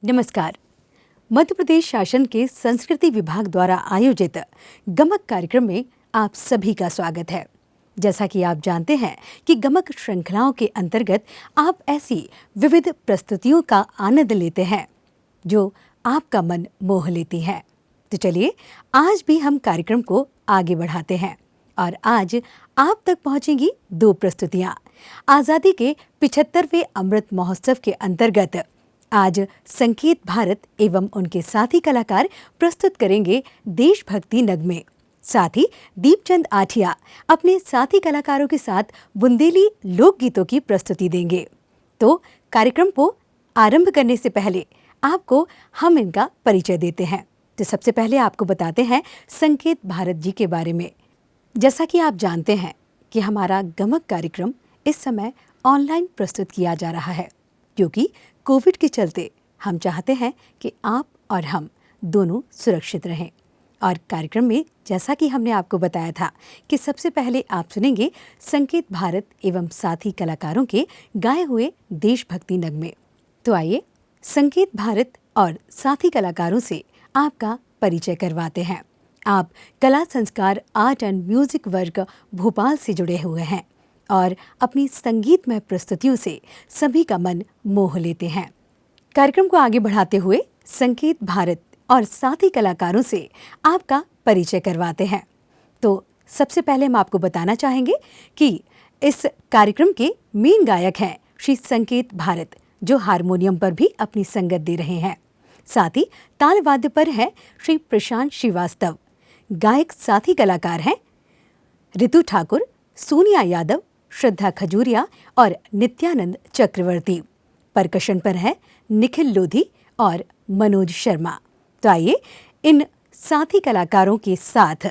नमस्कार। मध्य प्रदेश शासन के संस्कृति विभाग द्वारा आयोजित गमक कार्यक्रम में आप सभी का स्वागत है। जैसा कि आप जानते हैं कि गमक श्रृंखलाओं के अंतर्गत आप ऐसी विविध प्रस्तुतियों का आनंद लेते हैं जो आपका मन मोह लेती हैं। तो चलिए आज भी हम कार्यक्रम को आगे बढ़ाते हैं और आज आप तक पहुंचेंगी दो प्रस्तुतियां। आज़ादी के 75वें अमृत महोत्सव के अंतर्गत आज संकेत भारत एवं उनके साथी कलाकार प्रस्तुत करेंगे देशभक्ति नगमे। साथ ही दीपचंद आठिया अपने साथी कलाकारों के साथ बुंदेली लोकगीतों की प्रस्तुति देंगे। तो कार्यक्रम को आरंभ करने से पहले आपको हम इनका परिचय देते हैं। तो सबसे पहले आपको बताते हैं संकेत भारत जी के बारे में। जैसा कि आप जानते हैं कि हमारा गमक कार्यक्रम इस समय ऑनलाइन प्रस्तुत किया जा रहा है, क्योंकि कोविड के चलते हम चाहते हैं कि आप और हम दोनों सुरक्षित रहें। और कार्यक्रम में जैसा कि हमने आपको बताया था कि सबसे पहले आप सुनेंगे संकेत भारत एवं साथी कलाकारों के गाए हुए देशभक्ति नगमे। तो आइए संकेत भारत और साथी कलाकारों से आपका परिचय करवाते हैं। आप कला संस्कार आर्ट एंड म्यूजिक वर्ग भोपाल से जुड़े हुए हैं और अपनी संगीतमय प्रस्तुतियों से सभी का मन मोह लेते हैं। कार्यक्रम को आगे बढ़ाते हुए संकेत भारत और साथी कलाकारों से आपका परिचय करवाते हैं। तो सबसे पहले हम आपको बताना चाहेंगे कि इस कार्यक्रम के मेन गायक हैं श्री संकेत भारत, जो हारमोनियम पर भी अपनी संगत दे रहे हैं। साथ ही ताल वाद्य पर है श्री प्रशांत श्रीवास्तव। गायक साथी कलाकार हैं ऋतु ठाकुर, सोनिया यादव, श्रद्धा खजूरिया और नित्यानंद चक्रवर्ती। परकशन पर है निखिल लोधी और मनोज शर्मा। तो आइए इन साथी कलाकारों के साथ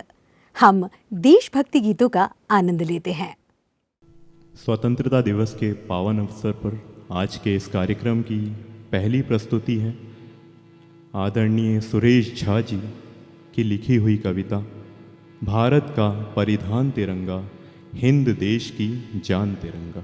हम देशभक्ति गीतों का आनंद लेते हैं। स्वतंत्रता दिवस के पावन अवसर पर आज के इस कार्यक्रम की पहली प्रस्तुति है आदरणीय सुरेश झा जी की लिखी हुई कविता भारत का परिधान तिरंगा, हिंद देश की जान तिरंगा।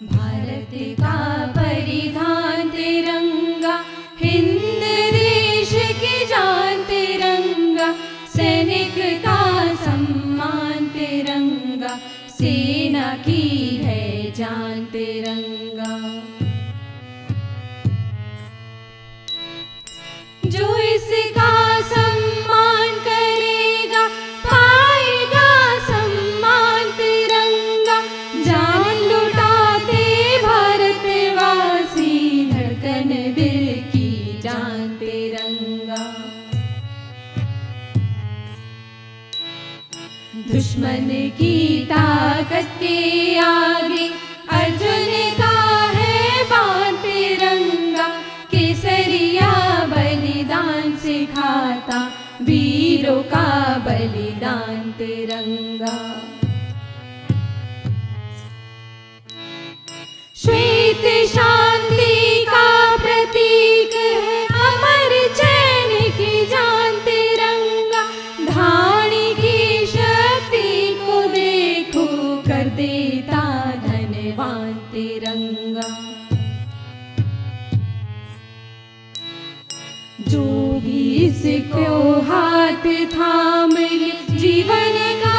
भारत का परिधान तिरंगा, हिंद देश की जान तिरंगा, सैनिक का सम्मान तिरंगा, सेना की है जान तिरंगा। जो इसका सम्मान करेगा पाएगा सम्मान तिरंगा, जान लुटाते भारतवासी, धड़कन दिल की जान तिरंगा। दुश्मन की ताकत के आगे अर्जुन का है बाण तिरंगा, केसरिया बलिदान सिखाता वीरों का बलिदान तिरंगा। श्वेत शांति का प्रतीक है अमर चैन की जान तिरंगा, धानी की शक्ति को देखो कर देता धनवान तिरंगा। जो भी इसको हाथ थाम ले जीवन का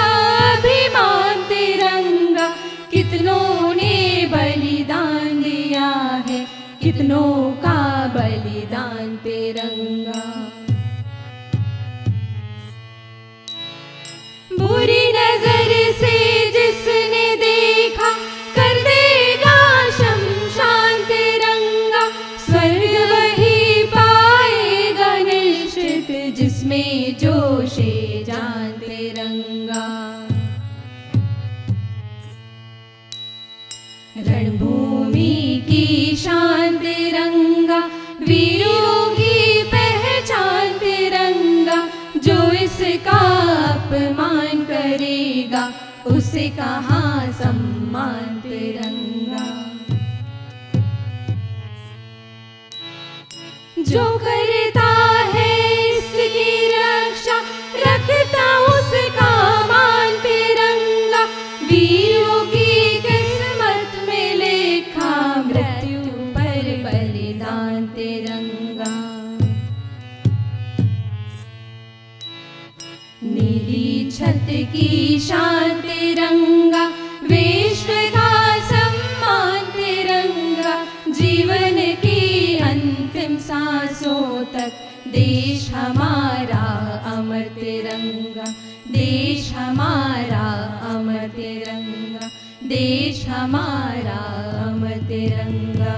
अभिमान तिरंगा, कितनों ने बलिदान दिया है, कितनों का बलिदान तिरंगा। बुरी नजर से जिसने देखा कर देगा शमशान तिरंगा, स्वर्ग वही पाएगा निश्चित जिसमें जोशे जान तिरंगा। रणभूमि की शान तिरंगा, वीरों की पहचान तिरंगा, जो इसका अपमान करेगा उसे कहाँ सम्मान तिरंगा। जो करता है इसकी रक्षा नीली छत की शान तिरंगा, विश्व का सम्मान तिरंगा, जीवन की अंतिम सांसों तक देश हमारा अमर तिरंगा, देश हमारा अमर तिरंगा, देश हमारा अमर तिरंगा।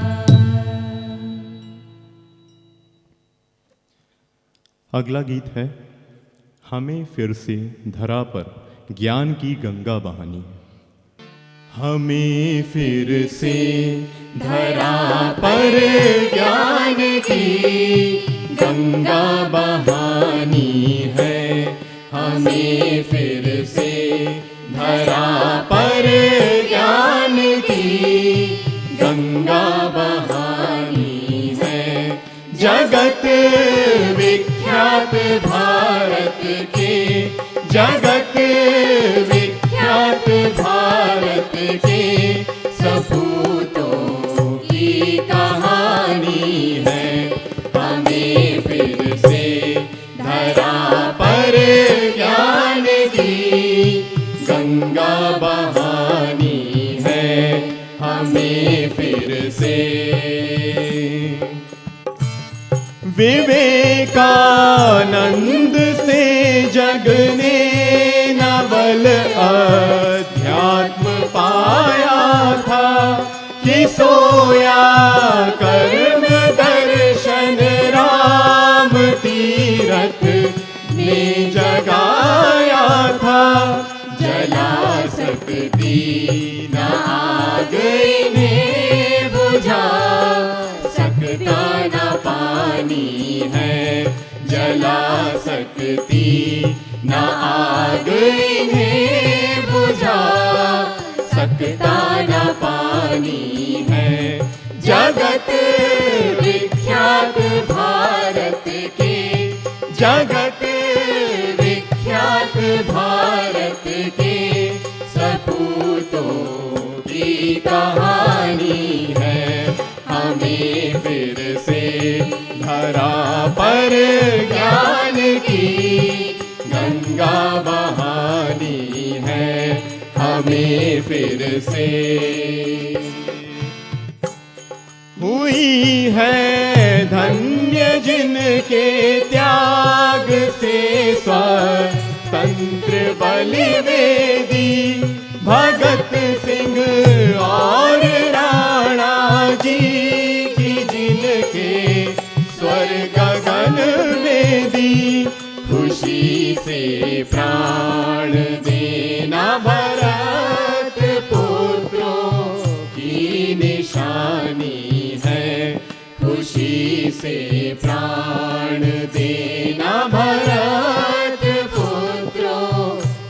अगला गीत है हमें फिर से धरा पर ज्ञान की गंगा बहानी है। हमें फिर से धरा पर ज्ञान की गंगा बहानी है, हमें फिर से धरा पर ज्ञान की गंगा बहानी है। जगत विख्यात भारत के, जगत विख्यात भारत के सपूतों की कहानी है। हमें फिर से धरा पर ज्ञान की गंगा बहानी है, हमें फिर से। विवेकानंद से जग ने नवल अध्यात्म पाया था, कि सोया कर्म दर्शन राम तीरथ ने जगाया था। जला सकती न आग इन्हें बुझा सकता न पानी है, जला सकती न आग इन्हें बुझा सकता न पानी है। जगत विख्यात भारत के, जगत विख्यात भारत के सपूतों की कहानी है। हमें फिर से धरा पर ज्ञान की गंगा बहानी है, हमें फिर से। हुई है धन्य जिनके त्याग से स्वतंत्र बलिवेदी, भगत सिंह और राणा जी की, जिनके स्वर गगन में दी। खुशी से प्राण देना भरत पुत्रों की निशानी है, खुशी से प्राण देना भरत पुत्रों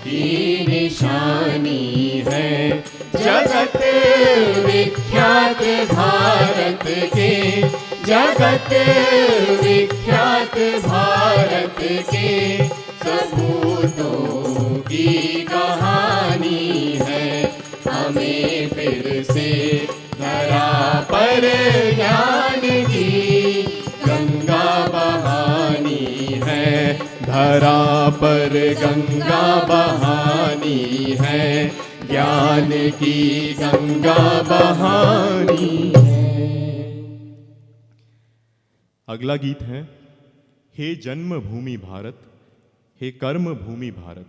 की निशानी है। जगत विख्यात भारत के, जगत विख्यात भारत के सपूतों की कहानी है। हमें फिर से धरा पर ज्ञान की गंगा बहानी है, धरा पर गंगा बहानी है, ज्ञान की गंगा बहानी है। अगला गीत है हे जन्मभूमि भारत, हे कर्म भूमि भारत।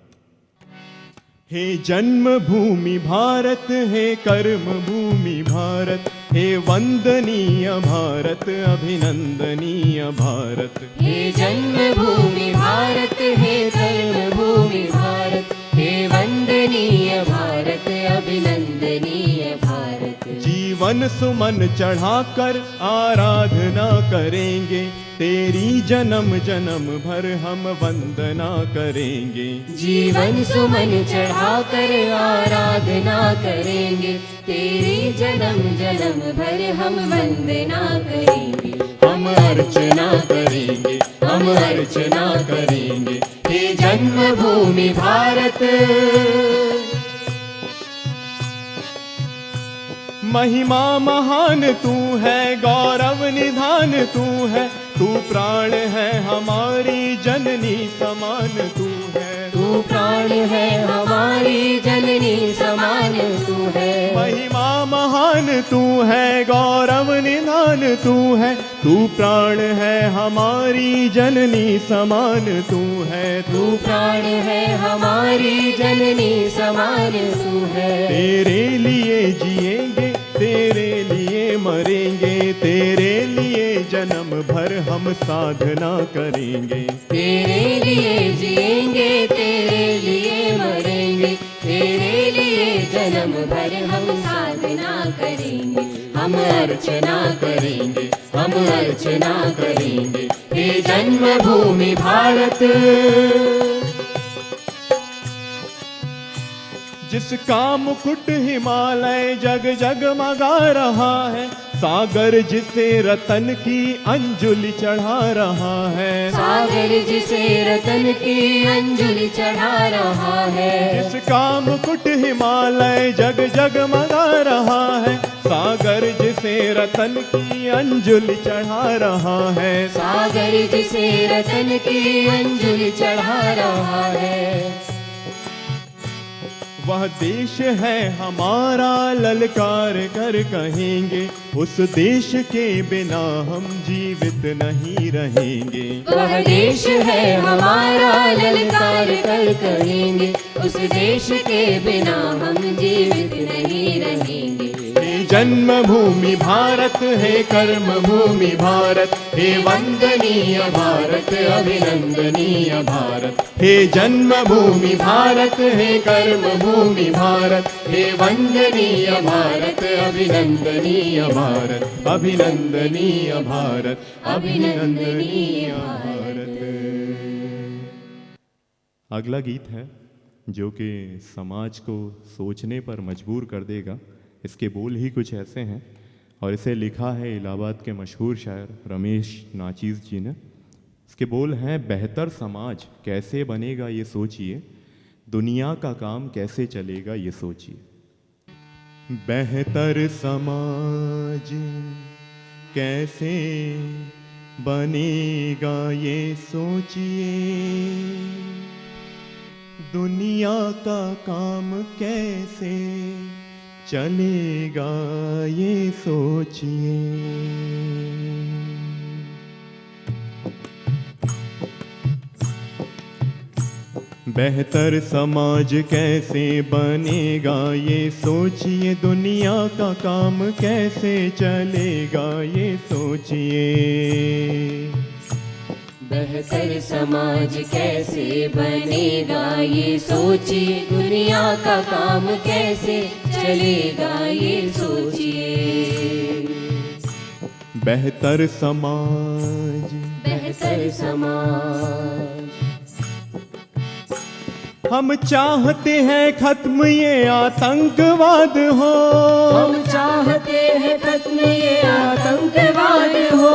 हे जन्मभूमि भारत, हे कर्म भूमि भारत, हे वंदनीय भारत, अभिनंदनीय भारत। हे जन्मभूमि भारत, हे कर्मभूमि भारत, हे वंदनीय भारत, अभिनंदनीय भारत। जीवन सुमन चढ़ाकर आराधना करेंगे, तेरी जन्म जन्म भर हम वंदना करेंगे। जीवन सुमन चढ़ाकर आराधना करेंगे, तेरी जन्म जन्म भर हम वंदना करेंगे। हम अर्चना करेंगे, हम अर्चना करेंगे। हे जन्मभूमि भारत, महिमा महान तू है, गौरव निधान तू है, तू प्राण है हमारी जननी समान तू है। तू है हमारी जननी समान तू है। महिमा महान तू है, गौरव निधान तू है, तू प्राण है हमारी जननी समान तू है। तू प्राण है हमारी जननी समान तू है। तेरे लिए जिएंगे, तेरे लिए मरेंगे, तेरे लिए जन्म भर हम साधना करेंगे। तेरे लिए जिएंगे, तेरे लिए मरेंगे, तेरे लिए जन्म भर हम साधना करेंगे। हम अर्चना करेंगे, हम अर्चना करेंगे, हे जन्मभूमि भारत। जिसका मुकुट हिमालय जग जगमगा रहा है, सागर जिसे रतन की अंजुलि चढ़ा रहा है। सागर जिसे रतन की अंजुलि चढ़ा रहा है। जिसका मुकुट हिमालय जग जगमगा रहा है, सागर जिसे रतन की अंजुलि चढ़ा रहा है। सागर जिसे रतन की अंजुलि चढ़ा रहा है। वह देश है हमारा ललकार कर कहेंगे, उस देश के बिना हम जीवित नहीं रहेंगे। वह देश है हमारा ललकार कर कहेंगे, उस देश के बिना हम जीवित नहीं रहेंगे। हे जन्मभूमि भारत, हे कर्म भूमि भारत, हे वंदनीय भारत, अभिनंदनीय भारत। हे जन्मभूमि भारत, हे कर्म भूमि भारत, हे वंदनीय भारत, अभिनंदनीय भारत, अभिनंदनीय भारत, अभिनंदनीय भारत। अगला गीत है जो कि समाज को सोचने पर मजबूर कर देगा। इसके बोल ही कुछ ऐसे हैं और इसे लिखा है इलाहाबाद के मशहूर शायर रमेश नाचीज़ जी ने। इसके बोल हैं, बेहतर समाज कैसे बनेगा ये सोचिए, दुनिया का काम कैसे चलेगा ये सोचिए। बेहतर समाज कैसे बनेगा ये सोचिए, दुनिया का काम कैसे चलेगा ये सोचिए। बेहतर समाज कैसे बनेगा ये सोचिए, दुनिया का काम कैसे चलेगा ये सोचिए। बेहतर समाज कैसे बनेगा ये सोचिए, दुनिया का काम कैसे चलेगा ये सोचिए। बेहतर समाज, बेहतर समाज। हम चाहते हैं खत्म ये आतंकवाद हो, हम चाहते हैं खत्म ये आतंकवाद हो।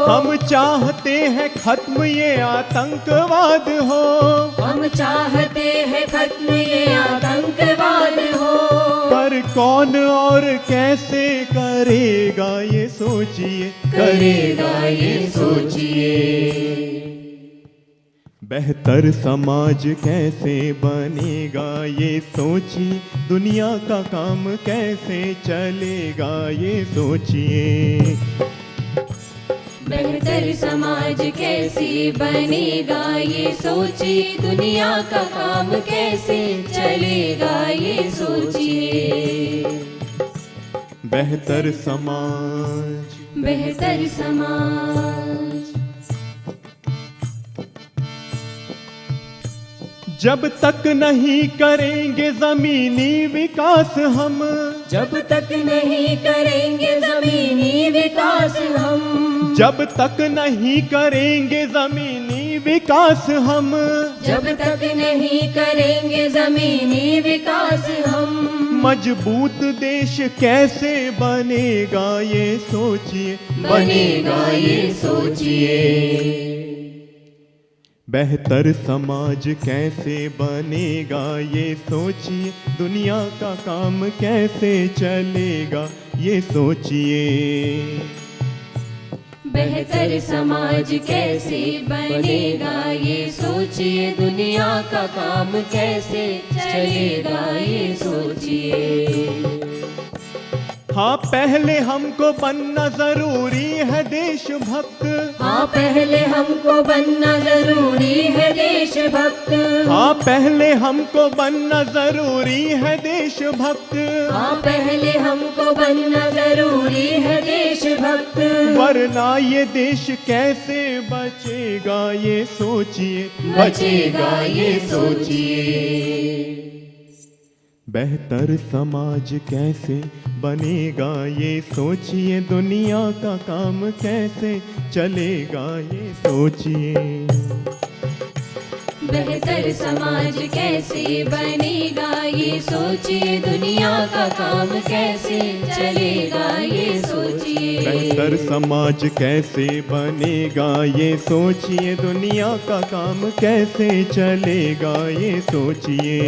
हम चाहते हैं खत्म ये आतंकवाद हो, हम चाहते हैं खत्म ये आतंकवाद हो। पर कौन और कैसे करेगा ये सोचिए, करेगा ये सोचिए। बेहतर समाज कैसे बनेगा ये सोचिए, दुनिया का काम कैसे चलेगा ये सोचिए। बेहतर समाज कैसे बनेगा ये सोचिए, दुनिया का काम कैसे चलेगा ये सोचिए। बेहतर समाज, बेहतर समाज। जब तक नहीं करेंगे जमीनी विकास हम, जब तक नहीं करेंगे जमीनी विकास हम, जब तक नहीं करेंगे जमीनी विकास हम, जब तक नहीं करेंगे जमीनी विकास हम, मजबूत देश कैसे बनेगा ये सोचिए, बनेगा ये सोचिए। बेहतर समाज कैसे बनेगा ये सोचिए, दुनिया का काम कैसे चलेगा ये सोचिए। बेहतर समाज कैसे बनेगा ये सोचिए, दुनिया का काम कैसे चलेगा ये सोचिए। हाँ पहले हमको बनना जरूरी है देशभक्त। हाँ पहले हमको बनना जरूरी है देशभक्त। हाँ पहले हमको बनना जरूरी है देशभक्त। हाँ पहले हमको बनना जरूरी है देशभक्त। वरना ये देश कैसे बचेगा ये सोचिए, बचेगा ये सोचिए। बेहतर समाज कैसे बनेगा ये सोचिए, दुनिया का काम कैसे चलेगा ये सोचिए। बेहतर समाज कैसे बनेगा ये सोचिए, दुनिया का काम कैसे चलेगा ये सोचिए। बेहतर समाज कैसे बनेगा ये सोचिए, दुनिया का काम कैसे चलेगा ये सोचिए।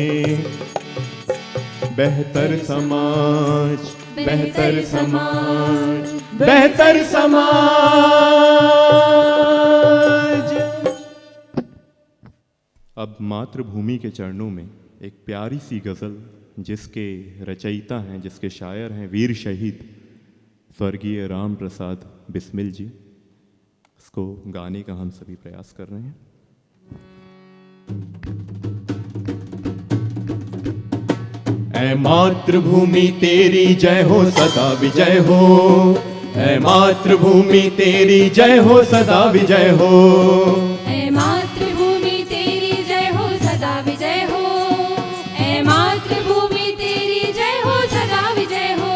बेहतर समाज, बेहतर समाज, बेहतर समाज। अब मातृभूमि के चरणों में एक प्यारी सी गज़ल जिसके रचयिता हैं, जिसके शायर हैं वीर शहीद स्वर्गीय राम प्रसाद बिस्मिल जी, इसको गाने का हम सभी प्रयास कर रहे हैं। ऐ मातृभूमि तेरी जय हो सदा विजय हो, ऐ मातृभूमि तेरी जय हो सदा विजय हो। ऐ मातृभूमि तेरी जय हो सदा विजय हो, ऐ मातृभूमि तेरी जय हो सदा विजय हो।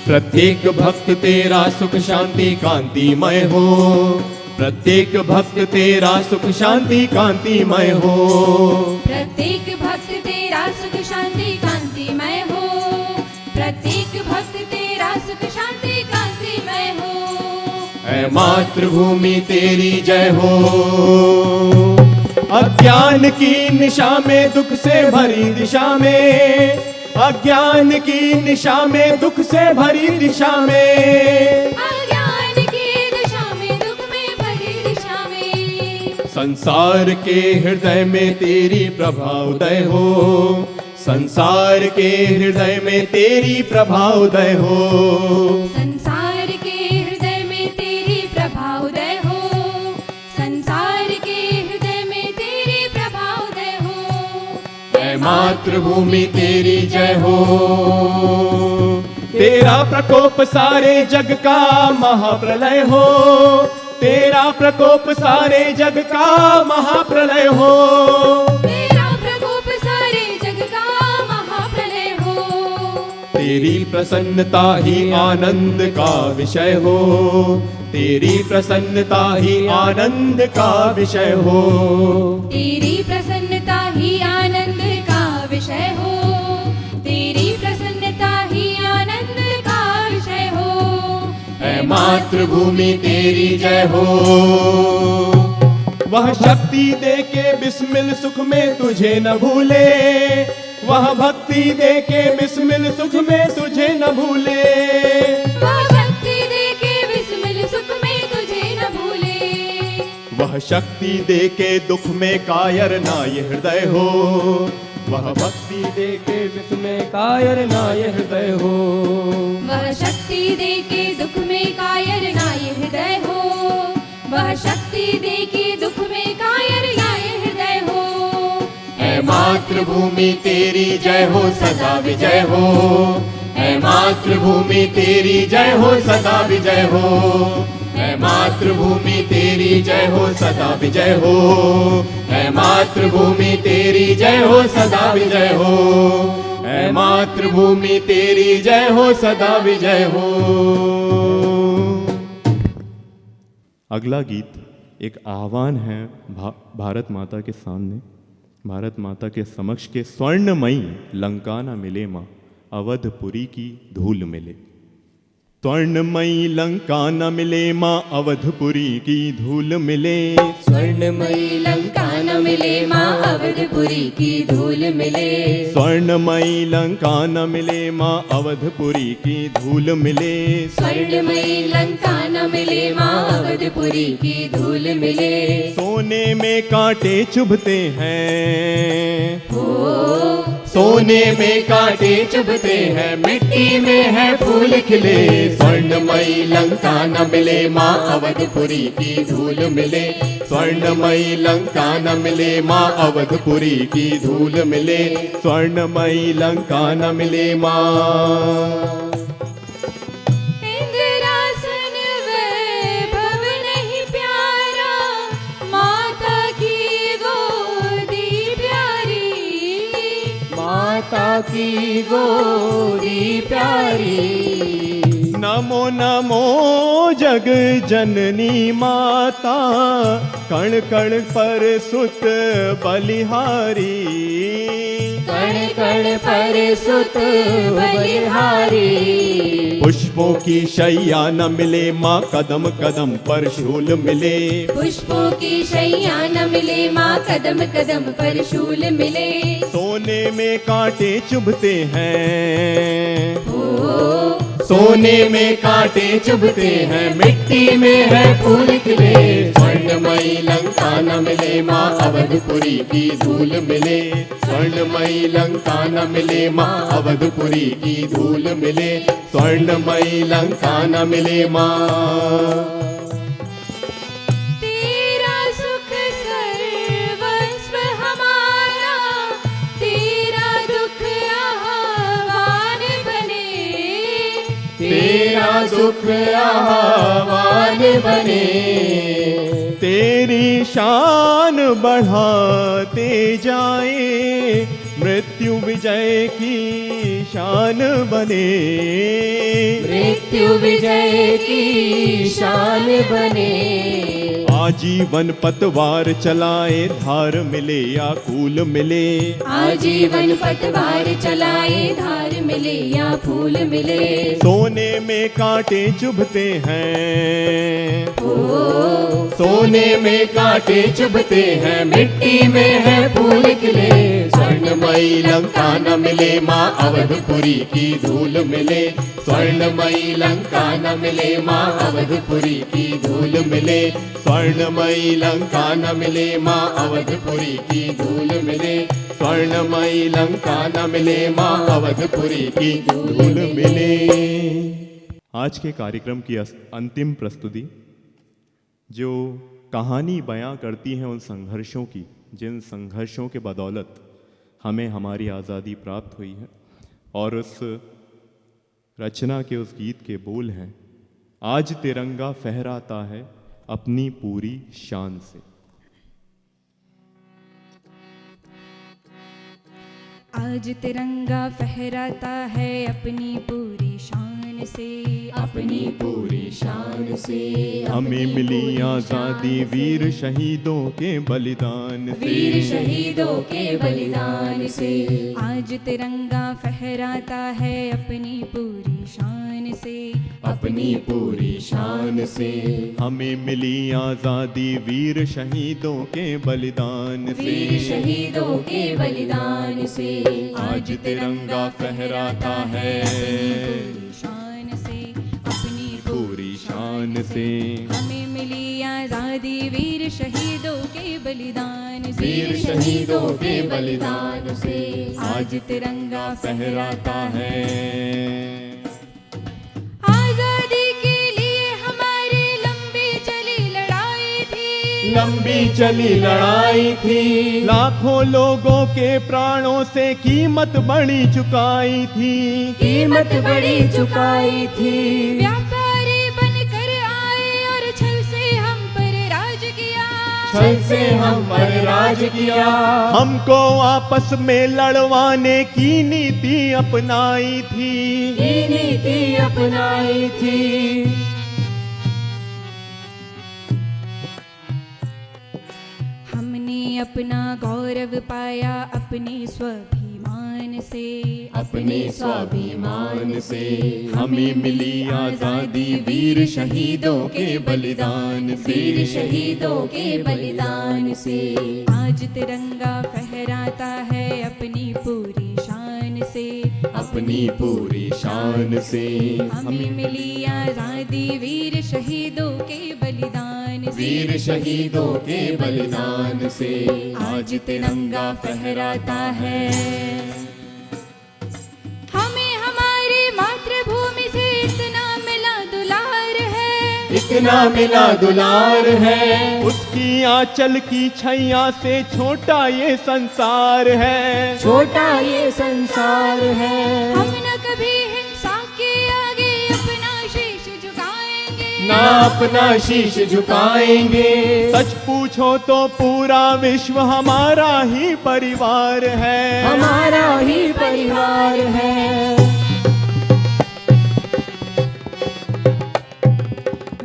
प्रत्येक भक्त तेरा सुख शांति कांतिमय हो, प्रत्येक भक्त तेरा सुख शांति कांतिमय हो। प्रत्येक भक्त तेरा सुख शांति कांतिमय हो, प्रत्येक भक्त तेरा सुख शांति कांतिमय हो। ऐ मातृभूमि तेरी जय हो। अज्ञान की निशा में दुख से भरी दिशा में, अज्ञान की निशा में दुख से भरी दिशा में, अज्ञान की दिशा में दुख में भरी दिशा में। संसार के हृदय में तेरी प्रभा उदय हो, संसार के हृदय में तेरी प्रभा उदय हो। संसार के हृदय में तेरी प्रभा उदय हो, संसार के हृदय में तेरी प्रभा उदय हो। ऐ मातृभूमि तेरी जय हो। तेरा प्रकोप सारे जग का महाप्रलय हो, तेरा प्रकोप सारे जग का महाप्रलय हो। तेरा प्रकोप सारे जग का महाप्रलय हो। तेरी प्रसन्नता ही आनंद का विषय हो, तेरी प्रसन्नता ही आनंद का विषय हो। तेरी प्रसन्नता ही आनंद का विषय हो, तेरी प्रसन्नता ही आनंद का विषय हो। ऐ मातृभूमि तेरी जय हो। वह शक्ति दे के बिस्मिल सुख में तुझे न भूले, वह भक्ति दे के बिस्मिल सुख में तुझे न भूले। वह भक्ति दे के बिस्मिल सुख में तुझे न भूले। वह शक्ति दे के दुख में कायर ना ये हृदय हो, वह भक्ति दे के दुख में कायर ना ये हृदय हो। वह शक्ति दे के दुख में कायर ना ये हृदय हो, वह शक्ति दे के दुख में कायर ना ये हृदय हो। ऐ मातृभूमि तेरी जय हो सदा विजय हो, ऐ मातृभूमि तेरी जय हो सदा विजय हो। ऐ मातृभूमि तेरी जय हो सदा विजय हो, ऐ मातृभूमि तेरी जय हो सदा विजय हो। ऐ मातृभूमि तेरी जय हो सदा विजय हो। अगला गीत एक आह्वान है भारत माता के सामने, भारत माता के समक्ष के स्वर्णमयी लंका न मिले माँ, अवधपुरी की धूल मिले। स्वर्णमयी लंका न मिले माँ, अवधपुरी की धूल मिले। स्वर्णमयी लंका न मिले माँ अवधपुरी की धूल मिले। स्वर्णमयी लंका न मिले माँ अवधपुरी की धूल मिले। स्वर्णमयी लंका न मिले माँ अवधपुरी की धूल मिले। सोने में कांटे चुभते हैं, हो सोने में कांटे चुभते हैं, मिट्टी में है फूल खिले। स्वर्णमयी लंका न मिले माँ अवधपुरी की धूल मिले। स्वर्णमयी लंका न मिले माँ अवधपुरी की धूल मिले। स्वर्णमयी लंका न मिले माँ। इंद्रासन वैभव नहीं प्यारा, माता की गोदी प्यारी। माता की गोदी प्यारी। नमो नमो जग जननी माता, कण कण पर सुत बलिहारी। कण कण पर सुत बलिहारी। पुष्पों की शैया न मिले माँ कदम कदम पर शूल मिले। पुष्पों की शैया न मिले माँ कदम कदम पर शूल मिले। सोने में कांटे चुभते हैं, हो सोने में कांटे चुभते हैं, मिट्टी में है फूल खिले। स्वर्णमयी लंका न मिले माँ अवधपुरी की धूल मिले। स्वर्णमयी लंका न मिले माँ अवधपुरी की धूल मिले। स्वर्णमयी लंका न मिले माँ। तेरा सुख सर्वस्व हमारा, तेरा दुख आह्वान बने। तेरा सुख आह्वान बने। तेरी शान बढ़ाते जाए, मृत्यु विजय की शान बने। मृत्यु विजय की शान बने। आजीवन पतवार चलाए, धार मिले या कूल मिले। आजीवन पतवार चलाए, धार मिले या फूल मिले। सोने में कांटे चुभते हैं, हो सोने में कांटे चुभते हैं, मिट्टी में है फूल खिले। स्वर्णमयी लंका न मिले माँ अवधपुरी की धूल मिले। स्वर्णमयी लंका न मिले माँ अवधपुरी की धूल मिले। स्वर्णमयी लंका न मिले माँ अवधपुरी की धूल मिले। स्वर्णमयी लंका न मिले माँ अवधपुरी की धूल मिले। आज के कार्यक्रम की अंतिम प्रस्तुति जो कहानी बयां करती है उन संघर्षों की, जिन संघर्षों के बदौलत हमें हमारी आज़ादी प्राप्त हुई है, और उस रचना के उस गीत के बोल हैं, आज तिरंगा फहराता है अपनी पूरी शान से। आज तिरंगा फहराता है अपनी पूरी शान से। अपनी पूरी शान से। हमें मिली आज़ादी वीर शहीदों के बलिदान से। वीर शहीदों के बलिदान से। आज तिरंगा फहराता है अपनी पूरी शान से। अपनी पूरी शान से। हमें मिली आज़ादी वीर शहीदों के बलिदान से। वीर शहीदों के बलिदान से। आज तिरंगा फहराता है पूरी शान से। अपनी पूरी शान से। हमें मिली आज़ादी वीर शहीदों के बलिदान से। वीर शहीदों के बलिदान से। आज तिरंगा फहराता है। आज़ादी के लिए हमारी लंबी चली लड़ाई थी। लंबी चली लड़ाई थी। लाखों लोगों के प्राणों से कीमत बड़ी चुकाई थी। कीमत बड़ी चुकाई थी। व्यापारी बनकर आए और छल से हम पर राज किया। छल से हम पर राज किया। हमको आपस में लड़वाने की नीति अपनाई थी। की नीति अपनाई थी। हमने अपना गौरव पाया, अपने स्वाभिमान स्वाभिमान से, अपने स्वाभिमान से हमें मिली आज़ादी वीर शहीदों के बलिदान से। वीर शहीदों के बलिदान से। आज तिरंगा फहराता है अपनी पूरी शान से, अपनी पूरी शान से। हमें मिली आज़ादी वीर शहीदों के बलिदान से, वीर शहीदों के बलिदान से आज तिरंगा फहराता है। हमें हमारी मातृभूमि से इतना मिला दुलार है, इतना मिला दुलार है। उसकी आंचल की छैया से छोटा ये संसार है। छोटा ये संसार है। हम न कभी हिंसा के आगे अपना शीश झुकाएंगे, ना अपना शीश झुकाएंगे। सच पूछो तो पूरा विश्व हमारा ही परिवार है। हमारा ही परिवार है।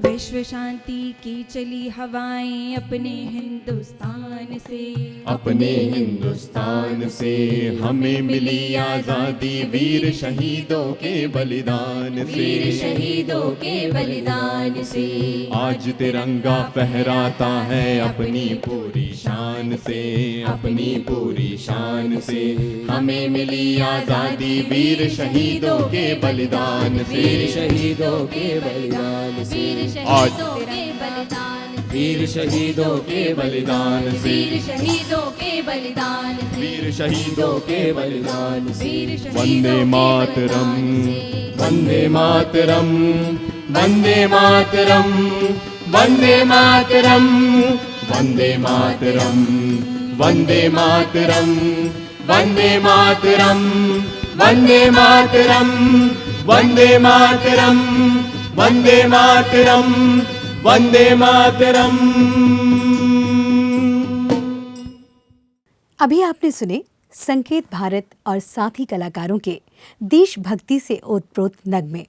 विश्व शांति की चली हवाएं अपने हिंदुस्तान से, अपने हिंदुस्तान से हमें मिली आज़ादी वीर शहीदों के बलिदान से। वीर शहीदों के बलिदान से। आज तिरंगा फहराता है अपनी पूरी शान से। अपनी पूरी शान से हमें मिली आज़ादी वीर शहीदों के बलिदान से। वीर शहीदों के बलिदान से। आज के बलिदान, वीर शहीदों के बलिदान से। वीर शहीदों के बलिदान, वीर शहीदों के बलिदान से। वीर शहीदों वंदे के मातरम, बलिदान से। वंदे मातरम, वंदे मातरम, वंदे मातरम, वंदे मातरम, वंदे मातरम, वंदे मातरम, वंदे मातरम, वंदे मातरम, वंदे मातरम, वंदे मातरम। अभी आपने सुने संकेत भारत और साथी कलाकारों के देशभक्ति से ओतप्रोत नगमे।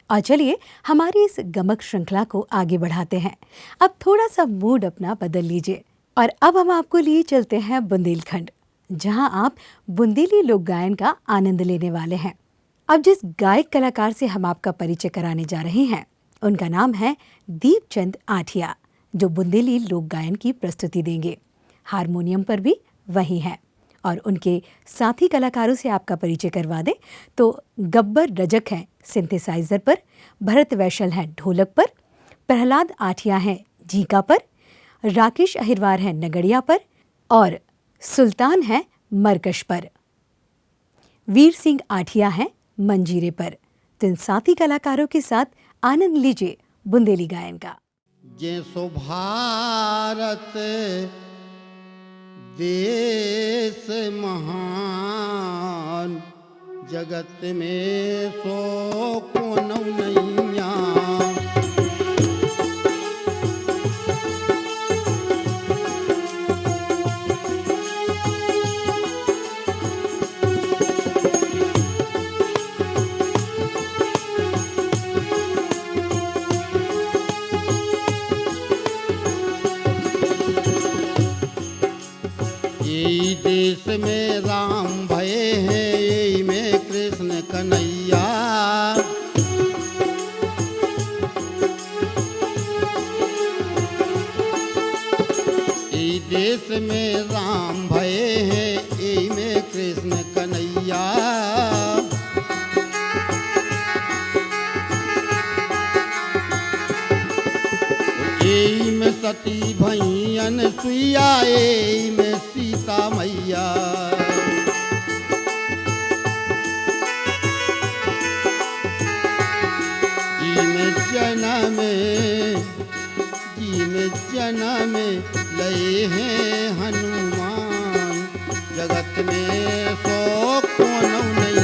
और चलिए हमारी इस गमक श्रृंखला को आगे बढ़ाते हैं। अब थोड़ा सा मूड अपना बदल लीजिए और अब हम आपको लिए चलते हैं बुंदेलखंड, जहां आप बुंदेली लोक गायन का आनंद लेने वाले हैं। अब जिस गायक कलाकार से हम आपका परिचय कराने जा रहे हैं उनका नाम है दीपचंद आठिया, जो बुंदेली लोक गायन की प्रस्तुति देंगे। हारमोनियम पर भी वही हैं। और उनके साथी कलाकारों से आपका परिचय करवा दें तो गब्बर रजक हैं सिंथेसाइजर पर, भरत वैशल हैं ढोलक पर, प्रहलाद आठिया हैं झींका पर, राकेश अहिरवार हैं नगड़िया पर और सुल्तान हैं मरकश पर। वीर सिंह आठिया हैं मंजीरे पर। तो इन साथी कलाकारों के साथ आनंद लीजिए बुंदेली गायन का। जे सो भारत देश महान, जगत में सो कोनो नैया। यही देश में राम भये हैं, यही में कृष्ण कन्हैया। यही देश में राम भये हैं, यही में कृष्ण कन्हैया। यही में सती भैयन सुइया, यही में सीता मैया। जी में जन्म लए हैं हनुमान, जगत में सो कोनो नैया।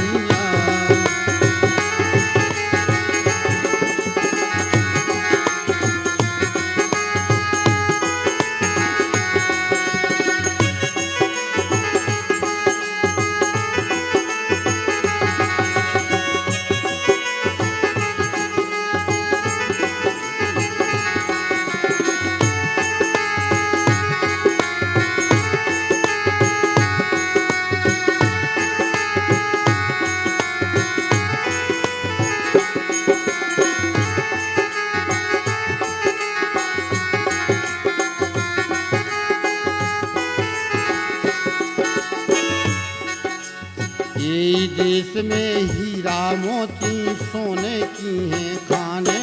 यही देश में हीरा मोती सोने की हैं खाने।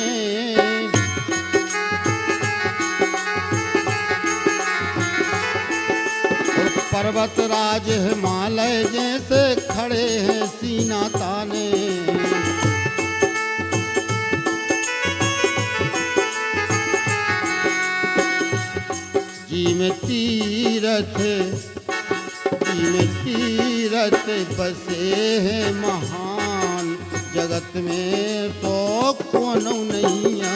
और पर्वत राज हिमालय जैसे खड़े हैं सीना ताने। जी में तीरथ बसे हैं महान, जगत में तो कौन नैया।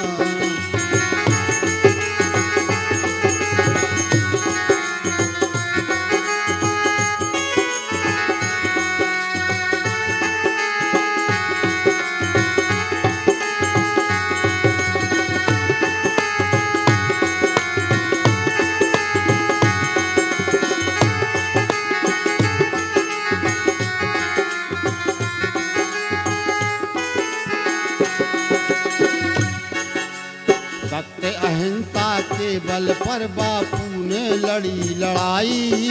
सत्य अहिंसा के बल पर बापू ने लड़ी लड़ाई।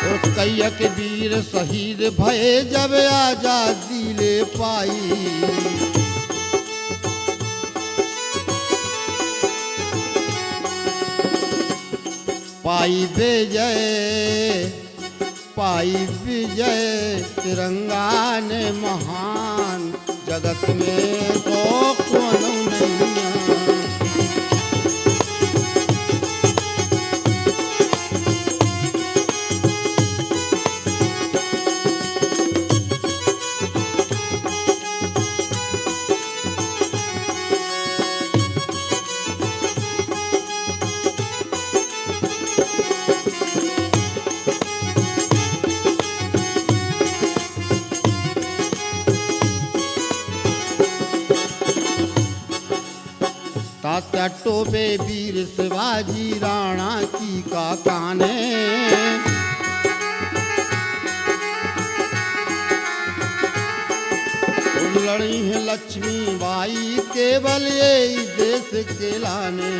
और कईक वीर शहीद भये जब आजादी ले पाई। पाई विजय तिरंगा ने महान, जगत में तो कौन नैया। तात्या टोपे वीर शिवाजी राणा की काकाने। लड़ी है लक्ष्मी बाई केवल ये देश के लाने।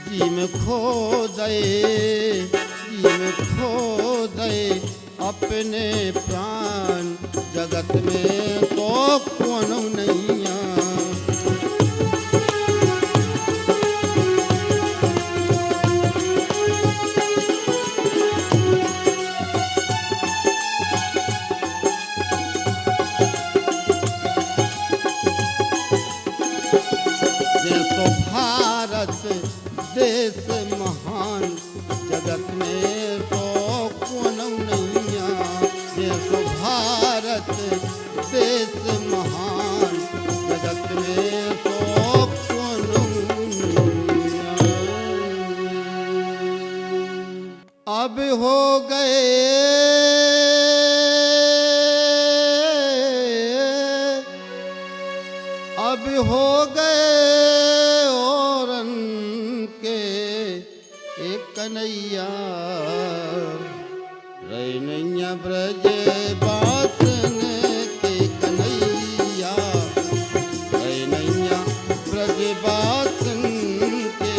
जी में खो दे अपने प्राण, जगत में तो कौन नैया। जैसो भारत देश महान, जगत में तो कौन नैया। जैसो भारत देश महान, जगत में तो कौन नैया। अब हो गए औरन के एक कन्हैया। रैनैया ब्रज बासन के कन्हैया। रैनैया ब्रज बासन के।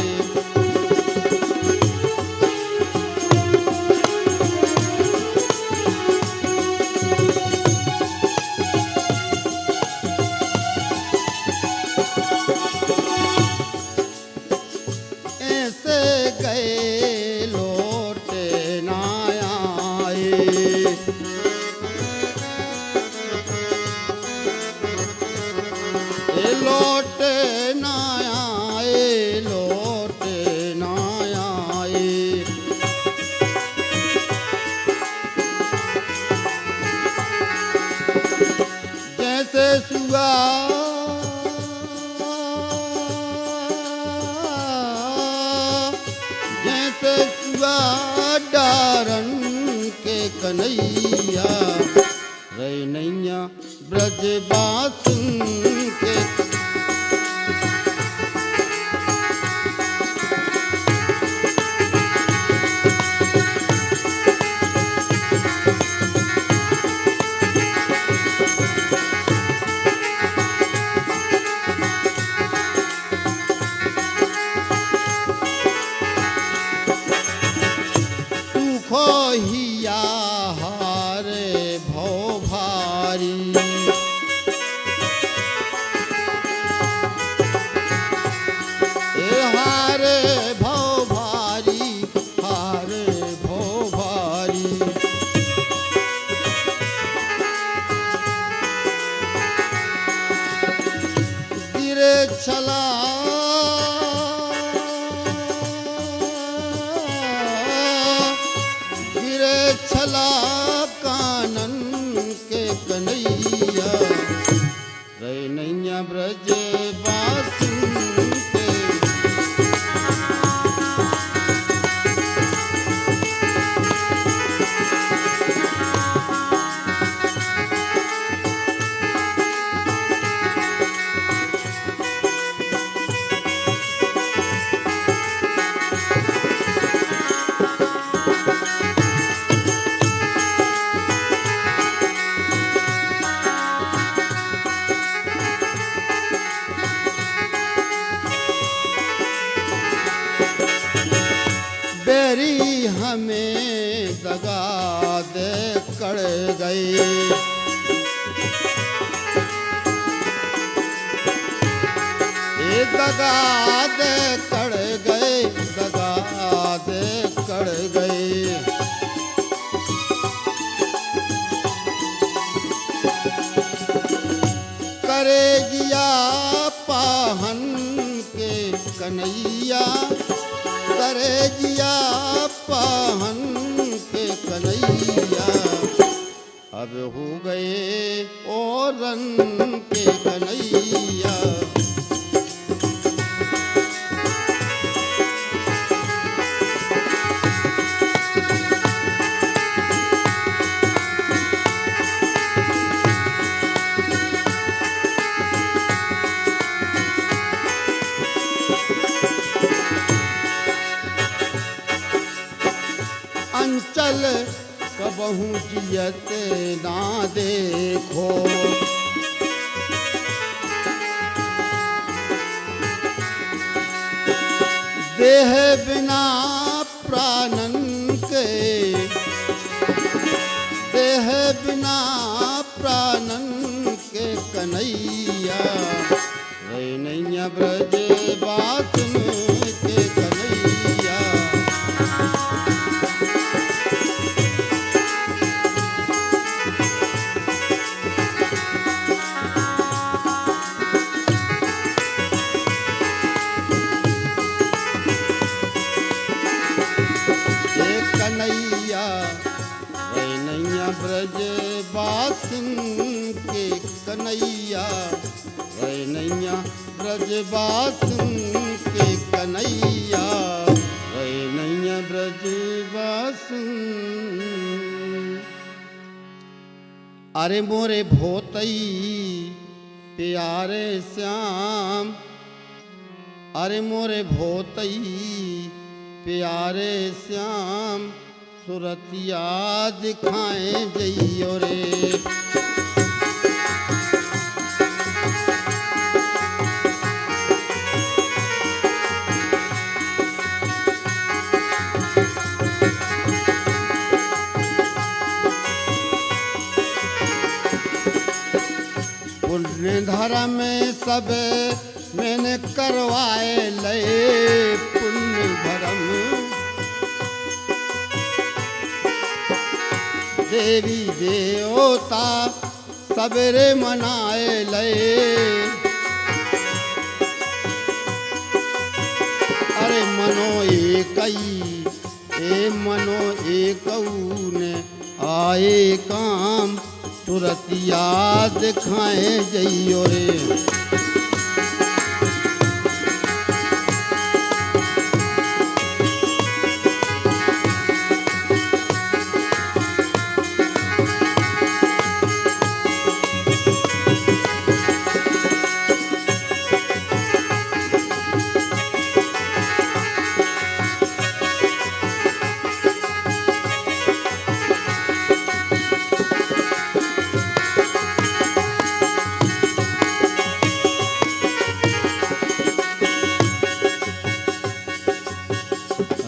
ऐसे गए लौटे ना आए। लौटे ना आए, लौटे ना आए। जैसे सुआ डारन के कन्हैया। रैनैया ब्रज बासन के। भारी। हारे भव भारी, हारे भव भारी। गिरे छला गिरे छला कानन के कन्हैया, रे नैया ब्रज बासिन के। बेरी हमें दगा दे कर गए, ये दगा दे कर गए, दगा दे कर गए। करे गिया पाहन के कन्हैया, करे जिया पाहन के कन्हैया, अब हो गए और रन के कन्हैया। अंचल कबहू जियत ना देखो, देह बिना प्राणन के, देह बिना प्राणन के कन्हैया, रे नैया ब्रज बासिन के कन्हैया। कन्हैया रे नैया ब्रज बासिन के कन्हैया, रे नैया ब्रज बासिन के कन्हैया, रे नैया ब्रज बासिन। अरे मोरे भोतई प्यारे श्याम, अरे मोरे भोतई प्यारे श्याम, सुरतिया दिखाएं जइयो रे। पुण्य धर्म में सब मैंने करवाए लए, पुण्य धर्म देवी देवता सबरे मनाए लए। अरे मनो एकई ए मनो एकऊ ने आए काम, सुरतिया दिखाएं जइयो रे।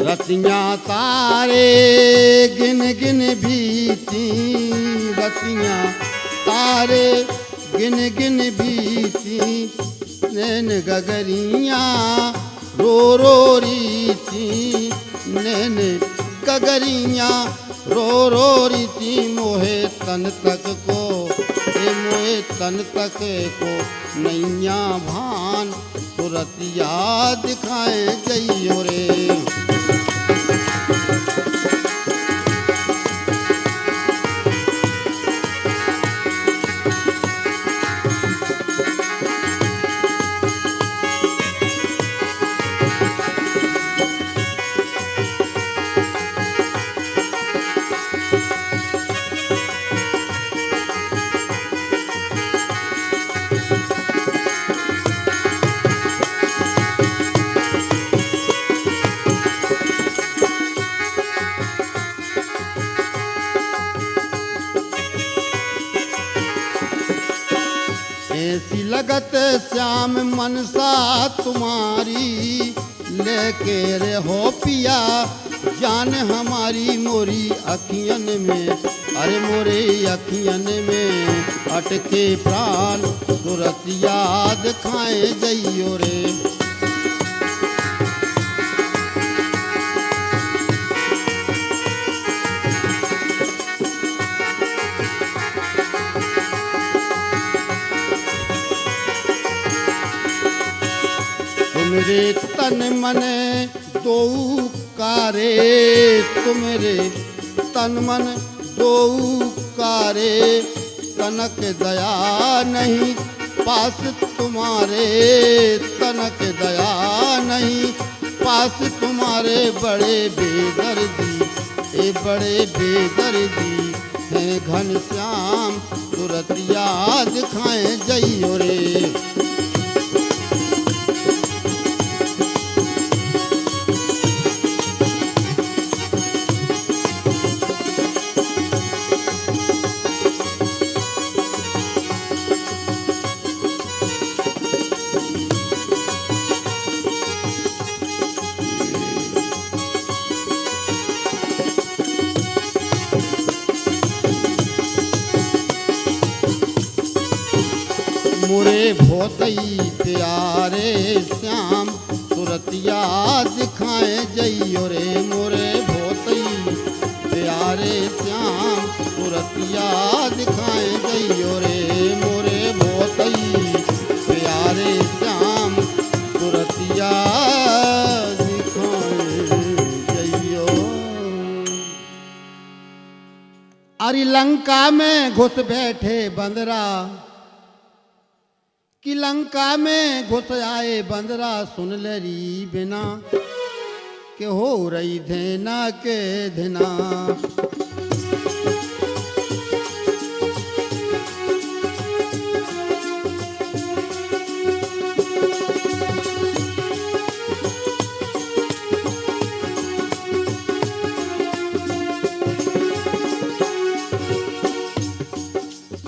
रतियाँ तारे गिन गिन बीती, रतियाँ तुम्हारे गिन गिन बीती नैन गगरियाँ रो रो रीती नैन गगरियाँ रो रो रीती मोहे तन तक को मोहे तन तक को नैया भान तुरतिया दिखाए जइयो रे। ऐसी लगत श्याम मनसा तुम्हारी लेके रे हो पिया जान हमारी मोरी अखियन में अरे मोरे अखियन में अटके प्राण तुरत याद खाए जइयो रे। तुमरे तन मन दो कारे तुमरे तन मन दो कारे तनक दया नहीं पास तुम्हारे तनक दया नहीं पास तुम्हारे बड़े बेदर्दी बड़े बेदर्दी हैं घनश्याम तुरत याद खाए जइयो रे। मोरे भोतई प्यारे श्याम तुरत याद खाए जइयो रे। मोरे भोतई प्यारे श्याम तुरत याद खाए जइयो रे। मोरे भोतई प्यारे श्याम तुरत याद खाए जइयो। अरे लंका में घुस बैठे बंदरा कि लंका में घुस आए बंदरा सुन लरी बिना के हो रही धेना के धिना।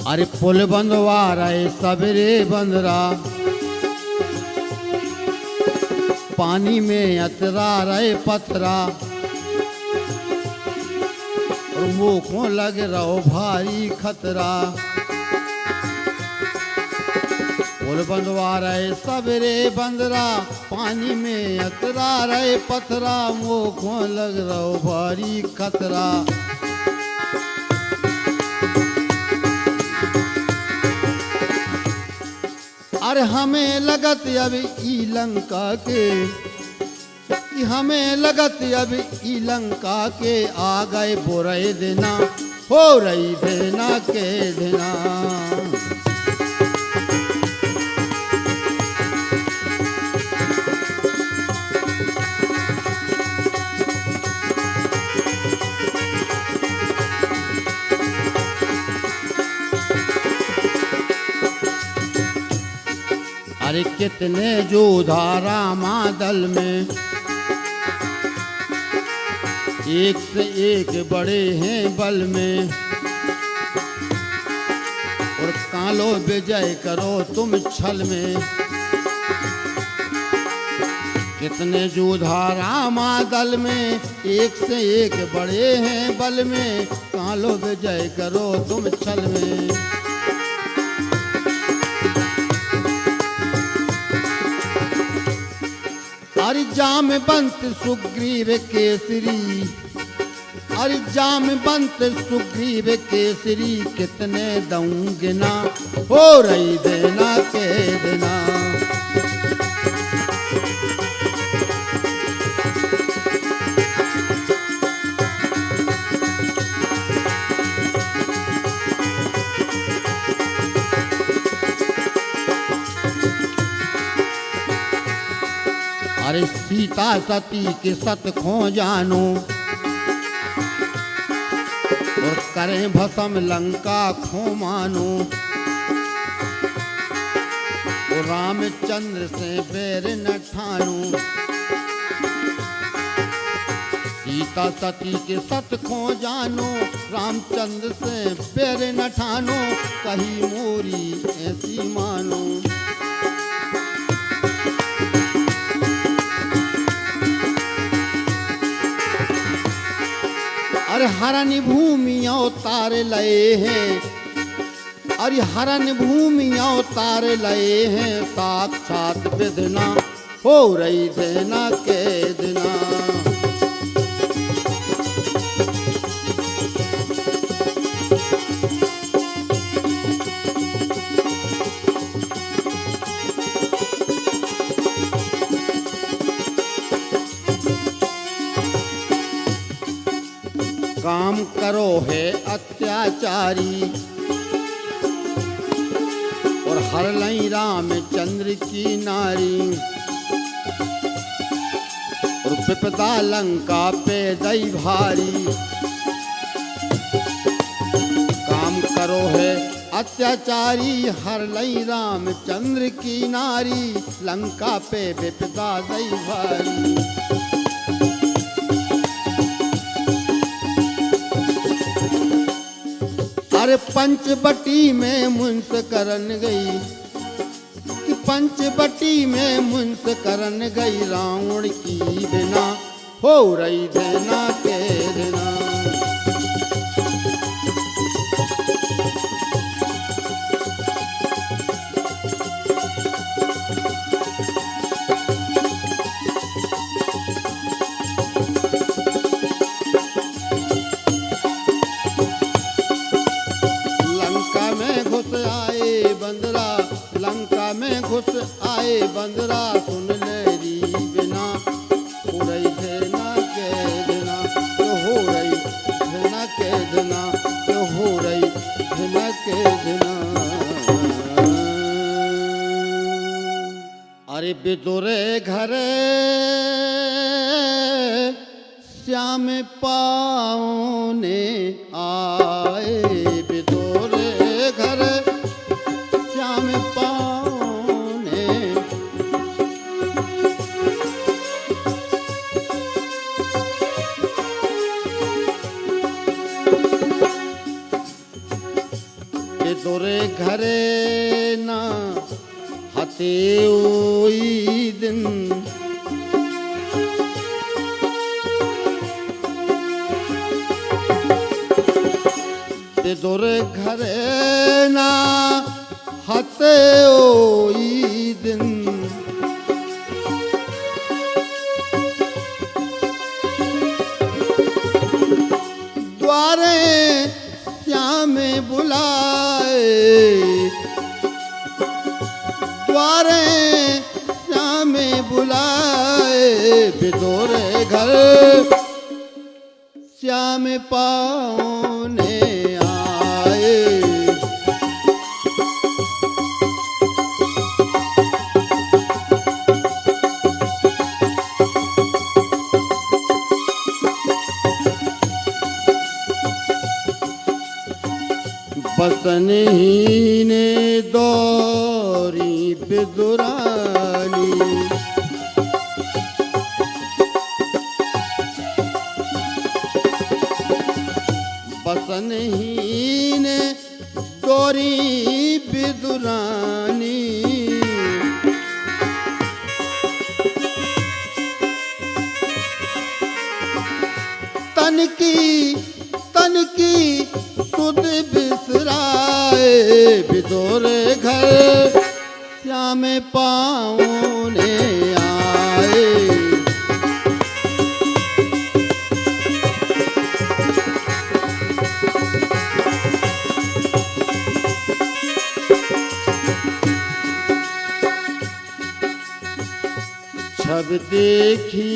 अरे पुल बंधवा रहे सबरे बंदरा पानी में अतरा रहे पथरा और मुँह लग रहो भारी खतरा। पुल बंधवा रहे सबरे बंदरा पानी में अतरा रहे पथरा मुँह लग रहो भारी खतरा। अरे हमें लगत अब ई लंका के कि हमें लगत अब ई लंका के आ गए बोरे देना हो रही देना के देना। अरे कितने जोधा दल में एक से एक बड़े हैं बल में और कालो विजय करो तुम छल में। कितने जोधा दल में एक से एक बड़े हैं बल में कालो विजय करो तुम छल में। अरे जामवंत सुग्रीव केसरी, अरे जामवंत सुग्रीव केसरी, कितने दूंगे ना, हो रही देना के देना। अरे सीता सती के सत खो जानो, और करें भस्म लंका खो मानो, और रामचंद्र से बैर न ठानो। सीता सती के सत खो जानो, रामचंद्र से बैर न ठानो, कही मोरी ऐसी मानो। अरे हरन भूमि अवतार लए हैं, अरे हरन भूमि अवतार लए हैं, साक्षात विधना हो रही देना के देना। काम करो है अत्याचारी, और हर लई रामचंद्र की नारी, और विपदा लंका पे दई भारी। काम करो है अत्याचारी, हर लई रामचंद्र की नारी, लंका पे विपदा दई भारी। अरे पंचवटी में मुंस करन गई, कि पंचवटी में मुंस करन गई, रावण की बिना हो रही देना के देना। लंका में घुस आए बंदरा, सुन लेरी बिना हो रही देना के देना, तो हो रही देना के देना, तो हो रही देना के देना। अरे बिदुरे घरे श्याम पाओने आए, बिदुरे घरे श्याम पाओने। बिदुरे घरे ना हते ओई दिन, बिदुरे घरे ना हते ओई दिन। द्वारे श्याम बुलाए, द्वारे श्याम बुलाए, बिदुरे घर श्याम पाओने आए। बसन ही ने दौरी बिदुरानी, बसन ही ने दौरी बिदुरानी। तन की सुध बिसराए, बिदुरे घर श्याम पाओने आए। छब देखी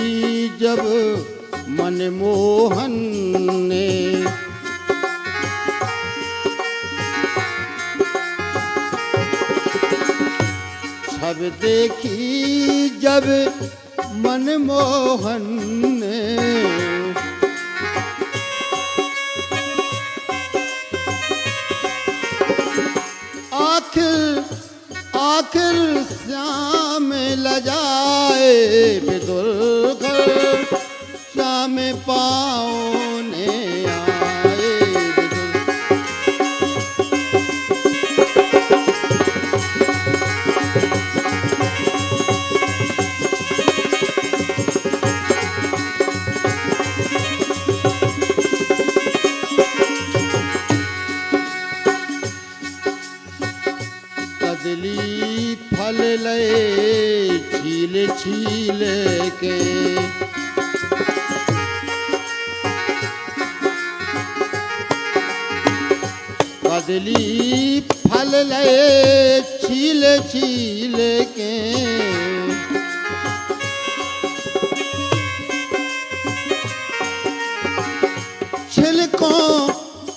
जब मनमोहन ने, छब देखी जब मनमोहन ने, आखिर श्याम लजाए विदुर घर, श्याम पाओने आए विदुर। कदली फल लए छील छील के, कदली फल लए छील छील के,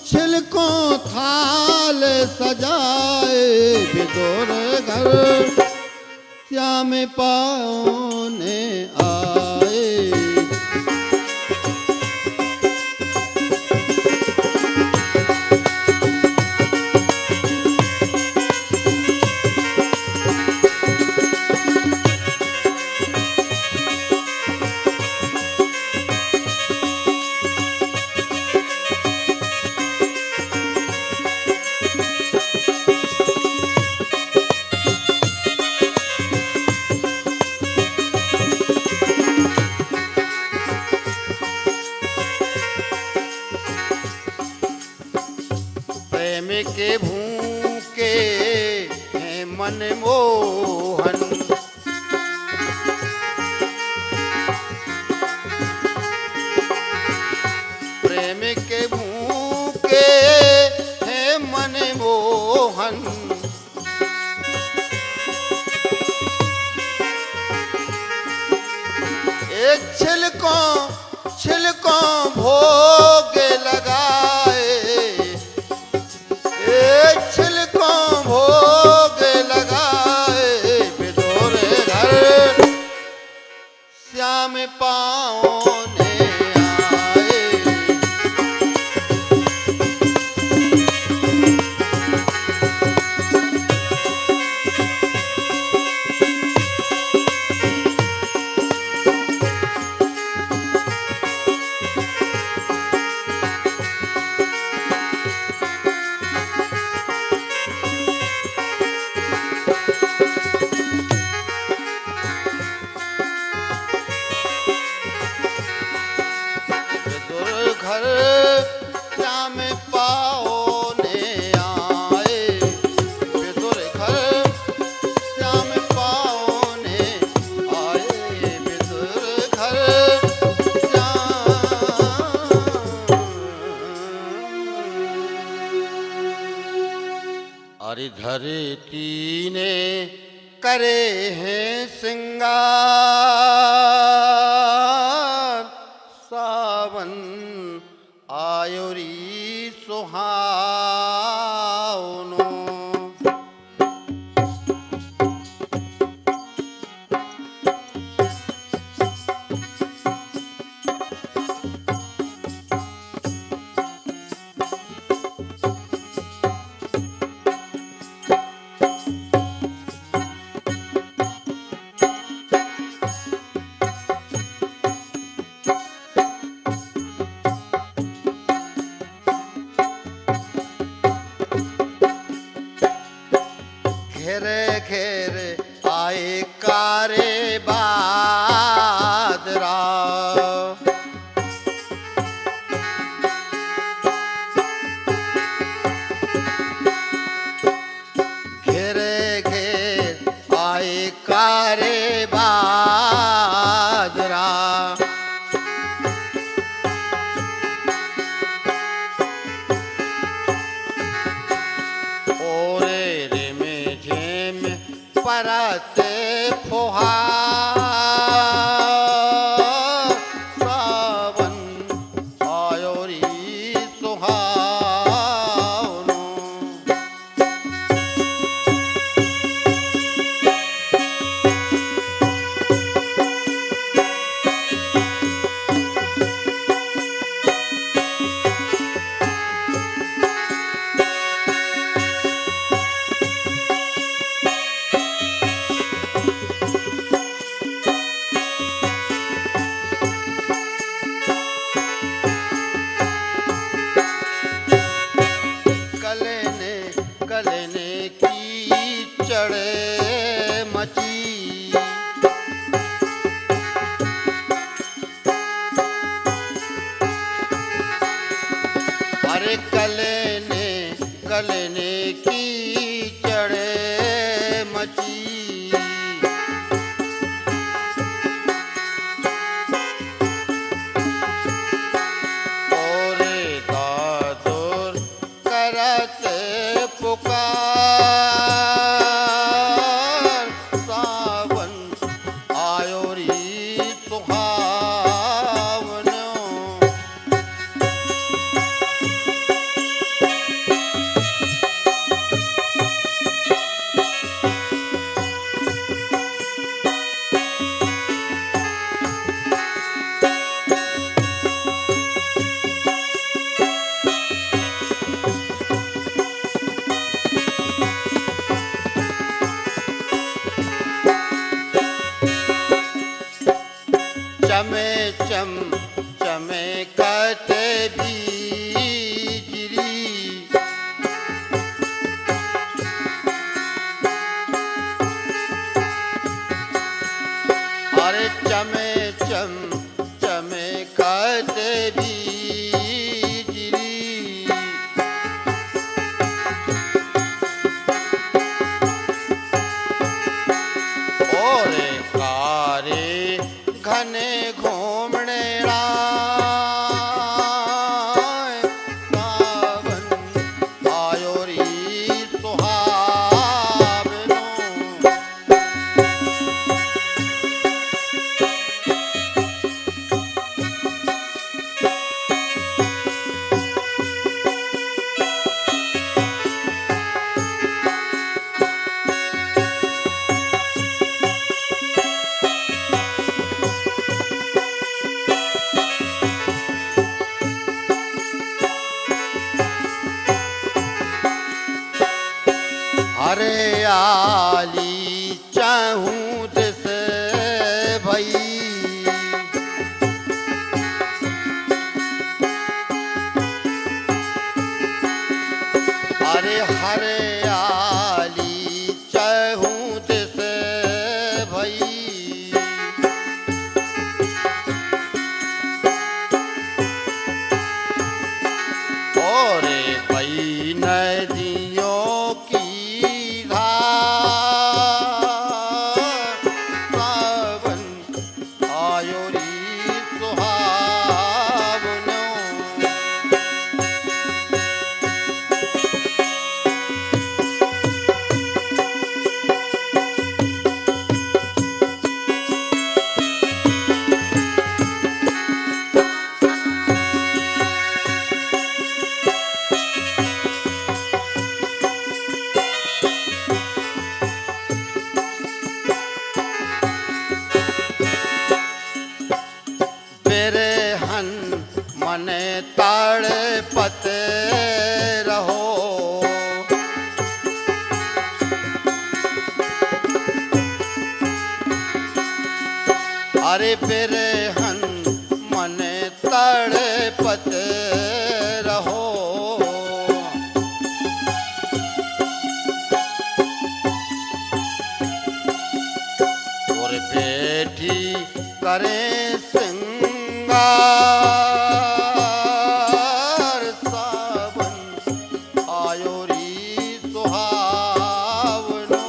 छिलकों थाल सजाए विदुर घर, श्याम पाओने आए। प्रेम के भूखे हैं मनमोहन, प्रेम के भूखे हैं मनमोहन, एक छिलकों भोग लगाए, छिलकों भोग लगाए विदुर घर, श्याम पाओने आए। घर श्याम पाओने आए विदुर घर, श्याम पाओने आए विदुर घर, अरे धरती ने करे हैं श्रृंगार, सावन आयोरी सुहावनो, घेरे घेरे आए कारे बादरा, घेरे घेर आए कारे बादरा, परते फुहार, चढ़े मची। अरे कलने की चढ़े मची। और दादुर करते पुकार, सावन आयो री सुहावनो। चमे चमकते बिजली। अरे चमकते बिजली। और कारे घने घूमने राय, सावन आयो री सुहावनो। हरियाली चाहूं दिस भई। अरे हरियाली चाहूं दिस भई। और भई नदियों की धार, सावन आयो री सुहावनो। बिरहन मने तड़पत रहो। अरे बिरहन मने तड़पत रहो। और बैठी करे सिंगार, सावन आयो री सुहावनो।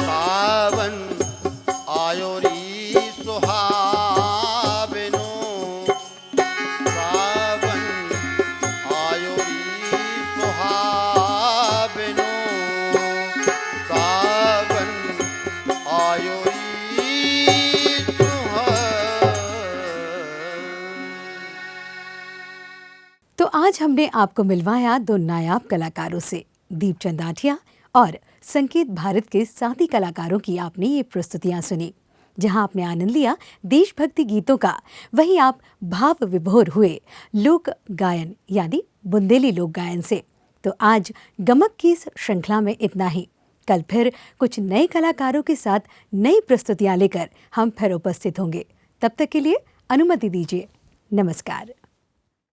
सावन आयो री सुहावनो। सावन आयो री सुहावनो। सावन आयो री सुहावनो। तो आज हमने आपको मिलवाया दो नायाब कलाकारों से, दीपचंद आठिया और संकेत भारत के साथी कलाकारों की आपने ये प्रस्तुतियां सुनी। जहां आपने आनंद लिया देशभक्ति गीतों का, वहीं आप भाव विभोर हुए लोक गायन यानी बुंदेली लोक गायन से। तो आज गमक की इस श्रृंखला में इतना ही। कल फिर कुछ नए कलाकारों के साथ नई प्रस्तुतियां लेकर हम फिर उपस्थित होंगे। तब तक के लिए अनुमति दीजिए। नमस्कार।